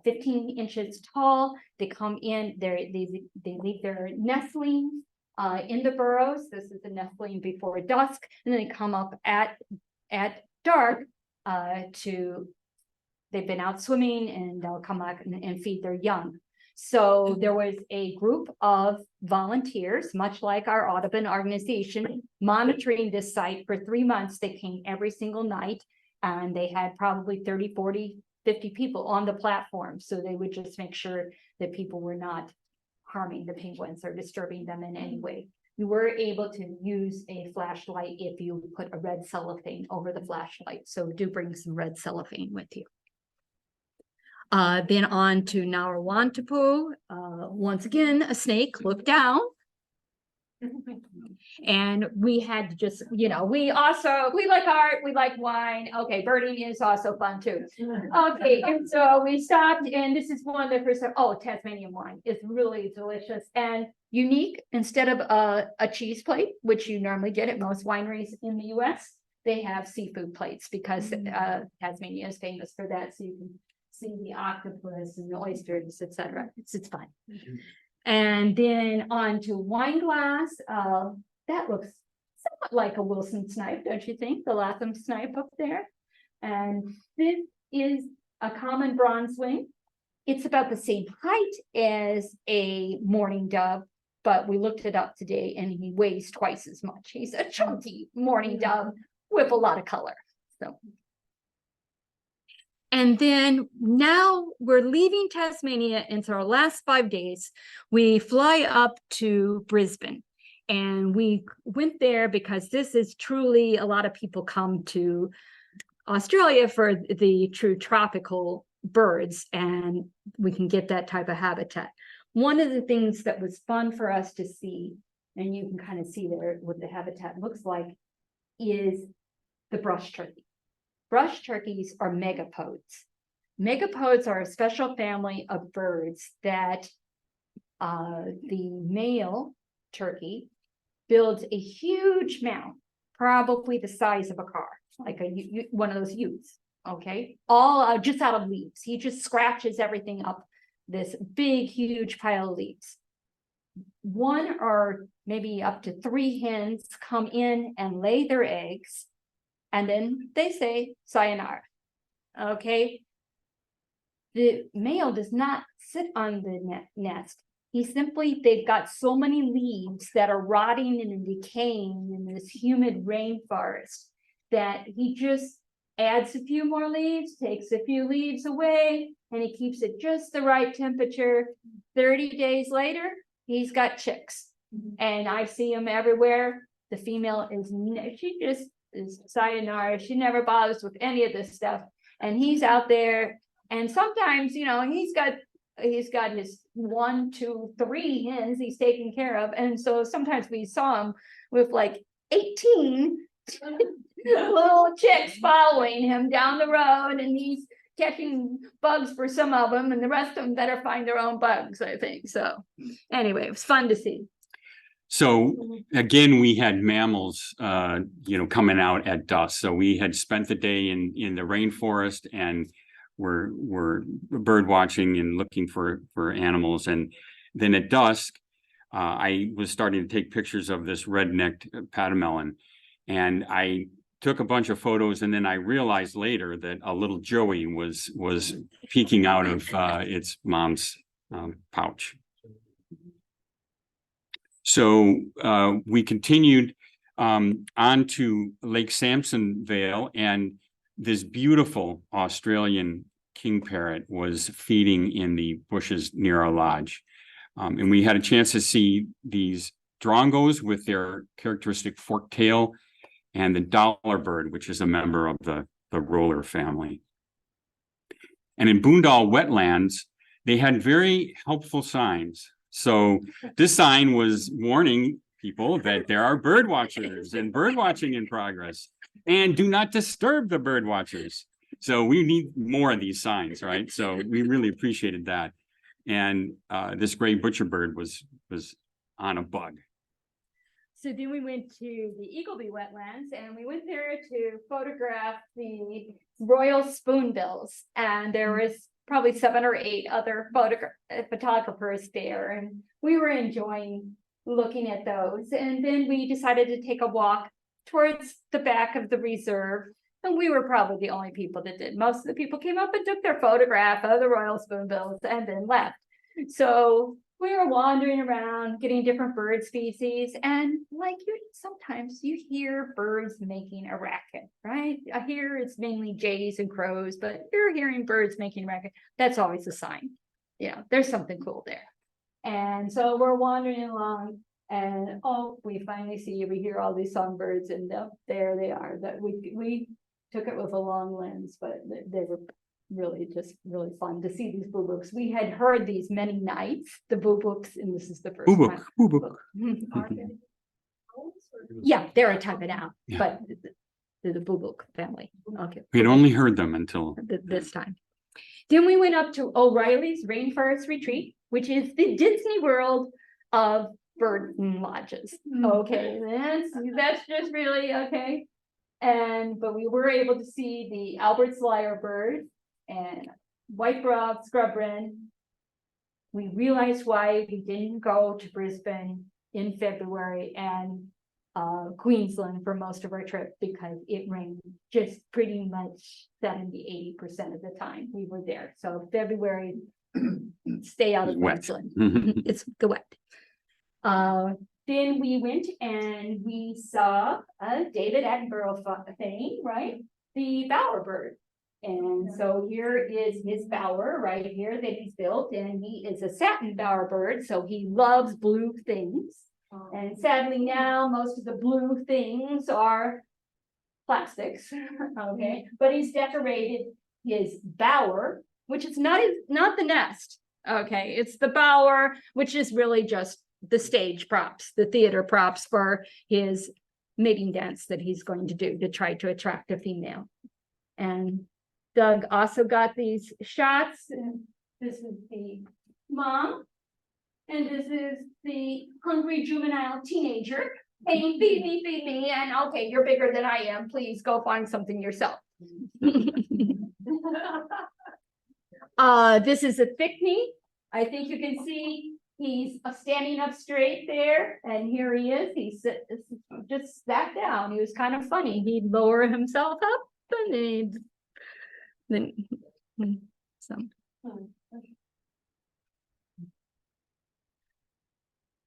Speaker 2: 15 inches tall. They come in, they leave their nestlings in the burrows. This is the nestling before dusk, and then they come up at dark they've been out swimming, and they'll come back and feed their young. So there was a group of volunteers, much like our Audubon organization, monitoring this site for 3 months. They came every single night, and they had probably 30, 40, 50 people on the platform. So they would just make sure that people were not harming the penguins or disturbing them in any way. You were able to use a flashlight if you put a red cellophane over the flashlight. So do bring some red cellophane with you. Then on to Narawantapoo. Once again, a snake looked down. And we had to just, we like art, we like wine. Okay, birding is also fun too. Okay, and so we stopped, and this is one of the first time. Oh, Tasmanian wine is really delicious and unique. Instead of a cheese plate, which you normally get at most wineries in the US, they have seafood plates because Tasmania is famous for that. So you can see the octopus and the oysters, etc. It's fun. And then on to wine glass. That looks somewhat like a Wilson snipe, don't you think? The Latham snipe up there. And this is a common bronzewing. It's about the same height as a mourning dove, but we looked it up today, and he weighs twice as much. He's a chunky mourning dove with a lot of color. So. And then now we're leaving Tasmania, and so our last 5 days, we fly up to Brisbane. And we went there because this is truly, a lot of people come to Australia for the true tropical birds, and we can get that type of habitat. One of the things that was fun for us to see, and you can kind of see there what the habitat looks like, is the brush turkey. Brush turkeys are megapodes. Megapodes are a special family of birds that the male turkey builds a huge mound, probably the size of a car, like one of those utes, okay? All just out of leaves. He just scratches everything up, this big, huge pile of leaves. 1 or maybe up to 3 hens come in and lay their eggs, and then they say sayonara, okay? The male does not sit on the nest. They've got so many leaves that are rotting and decaying in this humid rainforest that he just adds a few more leaves, takes a few leaves away, and he keeps it just the right temperature. 30 days later, he's got chicks, and I see them everywhere. The female she just is sayonara. She never bothers with any of this stuff, and he's out there. And sometimes, he's got his 1, 2, 3 hens he's taking care of. And so sometimes we saw him with like 18 little chicks following him down the road, and he's catching bugs for some of them, and the rest of them better find their own bugs, I think. So anyway, it was fun to see.
Speaker 3: So again, we had mammals, coming out at dusk. So we had spent the day in the rainforest, and we're bird watching and looking for animals. And then at dusk, I was starting to take pictures of this red-necked pademelon, and I took a bunch of photos, and then I realized later that a little Joey was peeking out of its mom's pouch. So we continued on to Lake Sampson Vale, and this beautiful Australian king parrot was feeding in the bushes near our lodge. And we had a chance to see these drongos with their characteristic forked tail, and the dollar bird, which is a member of the roller family. And in Boondall wetlands, they had very helpful signs. So this sign was warning people that there are bird watchers and bird watching in progress, and do not disturb the bird watchers. So we need more of these signs, right? So we really appreciated that. And this gray butcherbird was on a bug.
Speaker 2: So then we went to the Eagleby wetlands and we went there to photograph the royal spoonbills. And there was probably 7 or 8 other photographers there. And we were enjoying looking at those. And then we decided to take a walk towards the back of the reserve. And we were probably the only people that did. Most of the people came up and took their photograph of the royal spoonbills and then left. So we were wandering around, getting different bird species, and like sometimes you hear birds making a racket, right? I hear it's mainly jays and crows, but you're hearing birds making a racket. That's always a sign. There's something cool there. And so we're wandering along, and we finally we hear all these songbirds, and there they are. That we took it with a long lens, but they were really fun to see these boo-books. We had heard these many nights, the boo-books, and this is the first time.
Speaker 3: Boo-book.
Speaker 2: Yeah, they're a type of owl,
Speaker 3: Yeah.
Speaker 2: but the boo-book family. Okay.
Speaker 3: We had only heard them until
Speaker 2: This time. Then we went up to O'Reilly's Rainforest Retreat, which is the Disney World of bird lodges. Okay, that's just really okay. But we were able to see the Albert's lyrebird and white-browed scrub wren. We realized why we didn't go to Brisbane in February and Queensland for most of our trip, because it rained just pretty much 70–80% of the time we were there. So February, stay out of
Speaker 3: Wet.
Speaker 2: Queensland. It's the wet. Then we went and we saw a David Attenborough thing, right? The bowerbird. And so here is his bower right here that he's built, and he is a satin bowerbird, so he loves blue things. And sadly now, most of the blue things are plastics, okay? But he's decorated his bower, which is not the nest, okay? It's the bower, which is really just the stage props, the theater props for his mating dance that he's going to do to try to attract a female. And Doug also got these shots, and this is the mom, and this is the hungry juvenile teenager saying, feed me, and okay, you're bigger than I am, please go find something yourself. This is a thickney. I think you can see he's standing up straight there, and here he is. He's just sat down. He was kind of funny. He'd lower himself up, and then some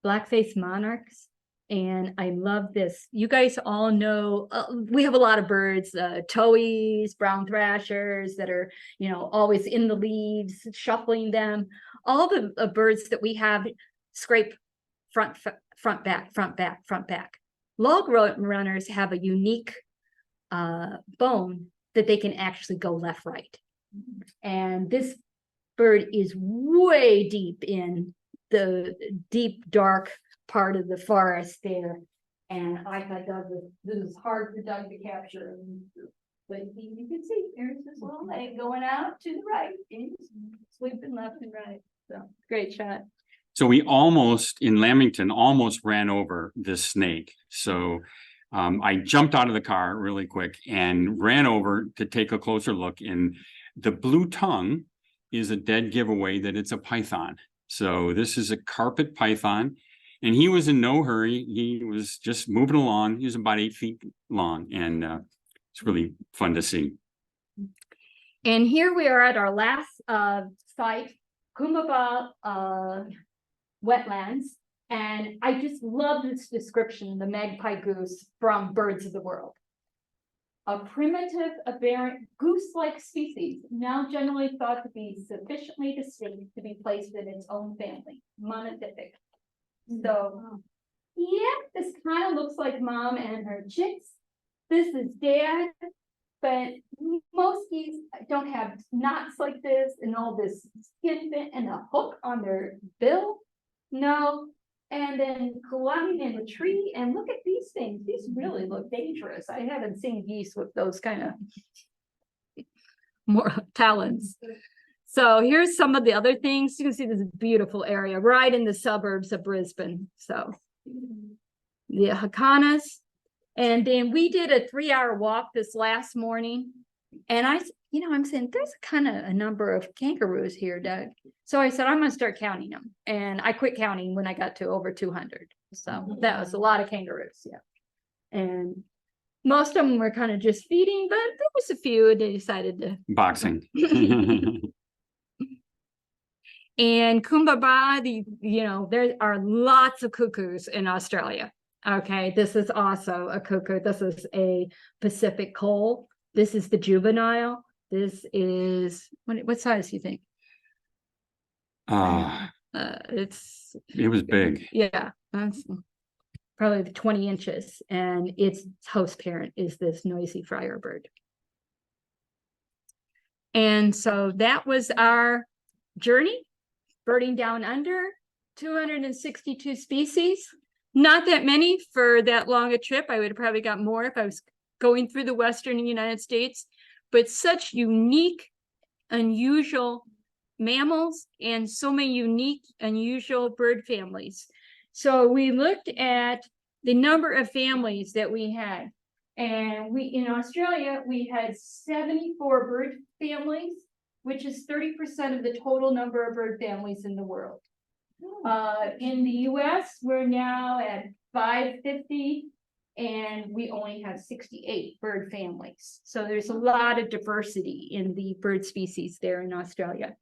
Speaker 2: black-faced monarchs. And I love this. You guys all know we have a lot of birds, towhees, brown thrashers that are, always in the leaves, shuffling them. All the birds that we have scrape front, back, front, back, front, back. Log runners have a unique bone that they can actually go left, right. And this bird is way deep in the deep, dark part of the forest there. And I thought this is hard for Doug to capture. But you can see there's this little leg going out to the right. He's sweeping left and right. So great shot.
Speaker 3: So we almost, in Lamington, almost ran over this snake. So I jumped out of the car really quick and ran over to take a closer look. And the blue tongue is a dead giveaway that it's a python. So this is a carpet python. And he was in no hurry. He was just moving along. He was about 8 feet long. And it's really fun to see.
Speaker 2: And here we are at our last site, Coomera wetlands. And I just love this description, the magpie goose from Birds of the World. A primitive, aberrant goose-like species, now generally thought to be sufficiently distinct to be placed in its own family, monotypic. So, yeah, this kind of looks like mom and her chicks. This is dad, but most geese don't have knots like this and all this skin fit and a hook on their bill. No. And then climbing in a tree, and look at these things. These really look dangerous. I haven't seen geese with those kind of more talons. So here's some of the other things. You can see this beautiful area right in the suburbs of Brisbane. So the jacanas. And then we did a 3-hour walk this last morning. And I'm saying there's kind of a number of kangaroos here, Doug. So I said, I'm going to start counting them. And I quit counting when I got to over 200. So that was a lot of kangaroos. Yeah. And most of them were kind of just feeding, but there was a few they decided to.
Speaker 3: Boxing.
Speaker 2: And Kookaburra, there are lots of cuckoos in Australia. Okay, this is also a cuckoo. This is a Pacific coal. This is the juvenile. This is, what size do you think?
Speaker 3: It was big.
Speaker 2: Yeah, that's probably 20 inches. And its host parent is this noisy Lyrebird. And so that was our journey, birding down under, 262 species. Not that many for that long a trip. I would have probably got more if I was going through the Western United States, but such unique, unusual mammals and so many unique, unusual bird families. So we looked at the number of families that we had. And in Australia, we had 74 bird families, which is 30% of the total number of bird families in the world. In the US, we're now at 550, and we only have 68 bird families. So there's a lot of diversity in the bird species there in Australia.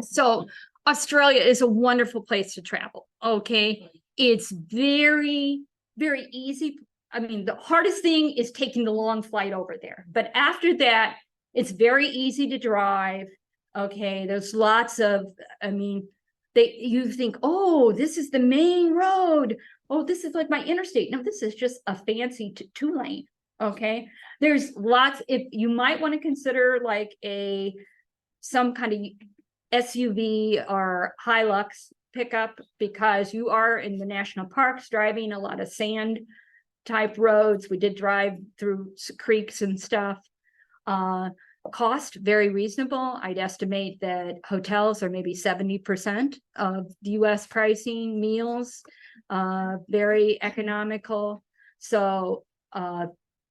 Speaker 2: So Australia is a wonderful place to travel. Okay, it's very, very easy. I mean, the hardest thing is taking the long flight over there. But after that, it's very easy to drive. Okay, there's lots of, you think, oh, this is the main road. Oh, this is like my interstate. No, this is just a fancy 2-lane. Okay, there's lots. If you might want to consider like some kind of SUV or Hilux pickup, because you are in the national parks driving a lot of sand type roads. We did drive through creeks and stuff. Cost very reasonable. I'd estimate that hotels are maybe 70% of the US pricing, meals, very economical. So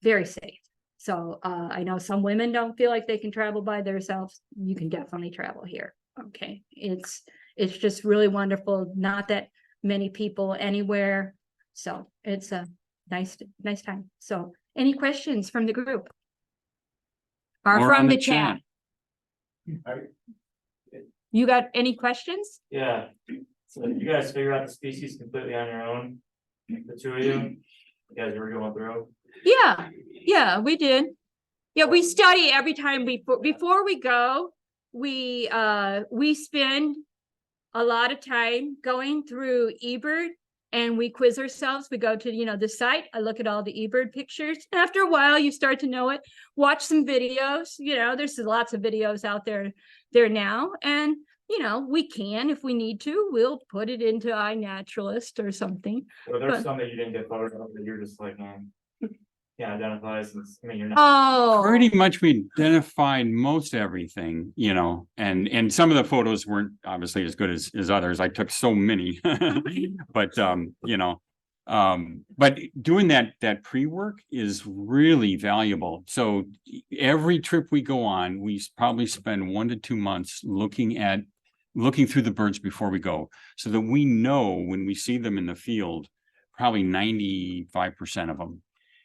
Speaker 2: very safe. So I know some women don't feel like they can travel by themselves. You can definitely travel here. Okay, it's just really wonderful. Not that many people anywhere. So it's a nice time. So any questions from the group? Or from the chat? You got any questions?
Speaker 4: Yeah. So you guys figure out the species completely on your own? The two of you? You guys were going through?
Speaker 2: Yeah, we did. Yeah, we study every time before we go. We spend a lot of time going through eBird, and we quiz ourselves. We go to, the site. I look at all the eBird pictures. After a while, you start to know it. Watch some videos. There's lots of videos out there now. And, we can, if we need to, we'll put it into iNaturalist or something.
Speaker 4: Well, there's some that you didn't get photos of that you're just like, yeah, identify since, you're not.
Speaker 2: Oh,
Speaker 3: Pretty much we identified most everything, and some of the photos weren't obviously as good as others. I took so many, but but doing that pre-work is really valuable. So every trip we go on, we probably spend 1 to 2 months looking through the birds before we go, so that we know when we see them in the field, probably 95% of them.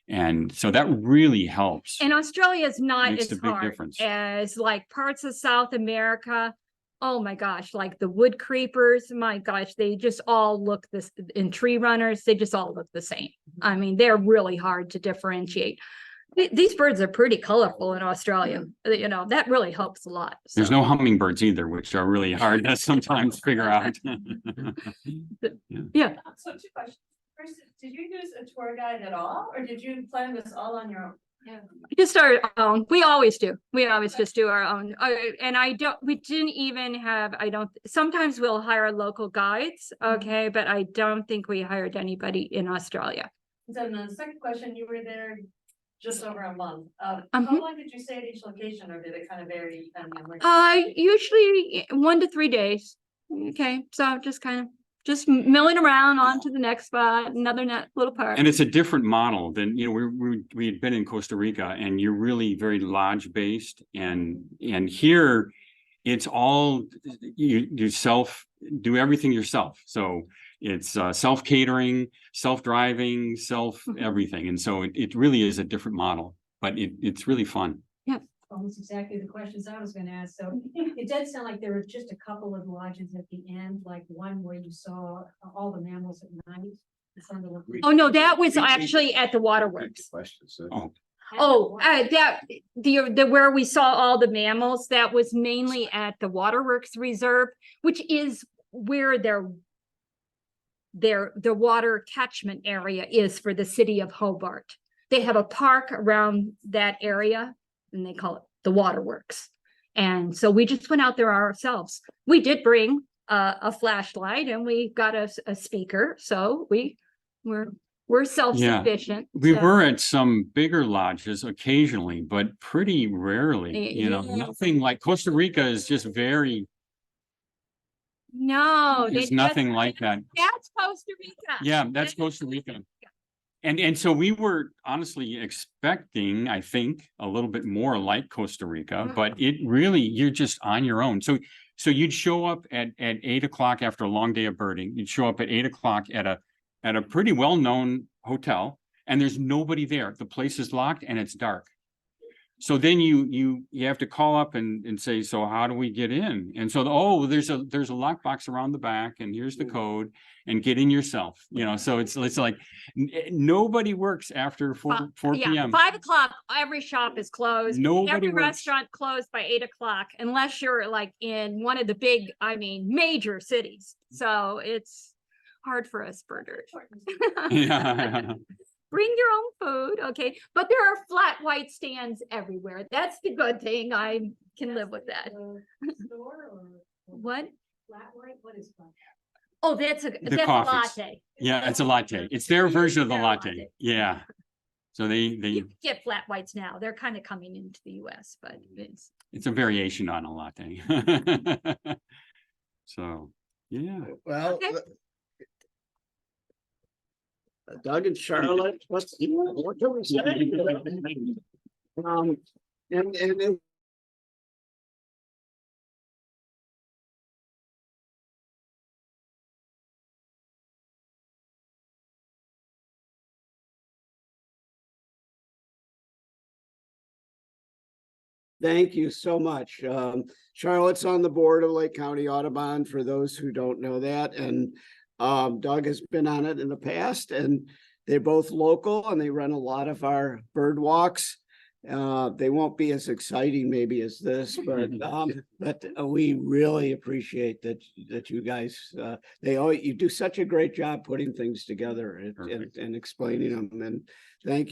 Speaker 3: And so that really helps.
Speaker 2: And Australia is not
Speaker 3: Makes
Speaker 2: as
Speaker 3: a big
Speaker 2: hard
Speaker 3: difference.
Speaker 2: as like parts of South America. Oh my gosh, like the wood creepers, my gosh, they just all look this, and tree runners, they just all look the same. I mean, they're really hard to differentiate. These birds are pretty colorful in Australia. That really helps a lot. So.
Speaker 3: There's no hummingbirds either, which are really hard to sometimes figure out.
Speaker 2: Yeah.
Speaker 5: So 2 questions. First, did you use a tour guide at all, or did you plan this all on your own? Yeah.
Speaker 2: Just our own. We always do. We always just do our own. And we didn't even have, sometimes we'll hire local guides. Okay. But I don't think we hired anybody in Australia.
Speaker 5: So then the second question, you were there just over a month. How long did you stay at each location, or did it kind of vary depending on where?
Speaker 2: Usually 1 to 3 days. Okay, so just kind of milling around on to the next spot, another little park.
Speaker 3: And it's a different model than, you know, we had been in Costa Rica, and you're really very lodge based, and here it's all you do everything yourself. So it's self catering, self driving, self everything, and so it really is a different model, but it's really fun.
Speaker 6: Almost exactly the questions I was gonna ask. So it did sound like there were just a couple of lodges at the end, like one where you saw all the mammals at night. It sounded like-
Speaker 2: Oh, no, that was actually at the waterworks. The where we saw all the mammals, that was mainly at the Waterworks Reserve, which is where the water catchment area is for the city of Hobart. They have a park around that area, and they call it the Waterworks. And so we just went out there ourselves. We did bring a flashlight, and we got a speaker, so we're self-sufficient.
Speaker 3: We
Speaker 2: so-
Speaker 3: were at some bigger lodges occasionally, but pretty rarely, you know,
Speaker 2: Yeah.
Speaker 3: nothing like Costa Rica is just very,
Speaker 2: No,
Speaker 3: there's nothing like that.
Speaker 2: That's Costa Rica.
Speaker 3: Yeah, that's Costa Rica. And so we were honestly expecting, I think, a little bit more like Costa Rica, but it really, you're just on your own. So you'd show up at 8 o'clock after a long day of birding. You'd show up at 8 o'clock at a pretty well-known hotel, and there's nobody there. The place is locked and it's dark. So then you have to call up and say, so how do we get in? And so, there's a lockbox around the back, and here's the code, and get in yourself, you know. So it's like nobody works after 4 p.m.
Speaker 2: 5 o'clock, every shop is closed.
Speaker 3: Nobody
Speaker 2: Every
Speaker 3: works.
Speaker 2: restaurant closed by 8 o'clock, unless you're like in one of the big, major cities. So it's hard for us birders.
Speaker 3: Yeah.
Speaker 2: Bring your own food, okay? But there are flat white stands everywhere. That's the good thing. I can live with that.
Speaker 6: Store or?
Speaker 2: What?
Speaker 6: Flat white, what is flat?
Speaker 2: Oh, that's a
Speaker 3: coffees.
Speaker 2: latte.
Speaker 3: Yeah, it's a latte. It's their version of the
Speaker 2: Their
Speaker 3: latte.
Speaker 2: latte.
Speaker 3: Yeah. So they
Speaker 2: You can get flat whites now. They're kind of coming into the US, but
Speaker 3: it's a variation on a latte. So, yeah.
Speaker 7: Well,
Speaker 2: Okay.
Speaker 7: Doug and Charlotte, what can we say? And thank you so much. Charlotte's on the board of Lake County Audubon, for those who don't know that, and Doug has been on it in the past, and they're both local, and they run a lot of our bird walks. They won't be as exciting maybe as this, but we really appreciate that you guys, you do such a great job putting things together and explaining them, and thank you.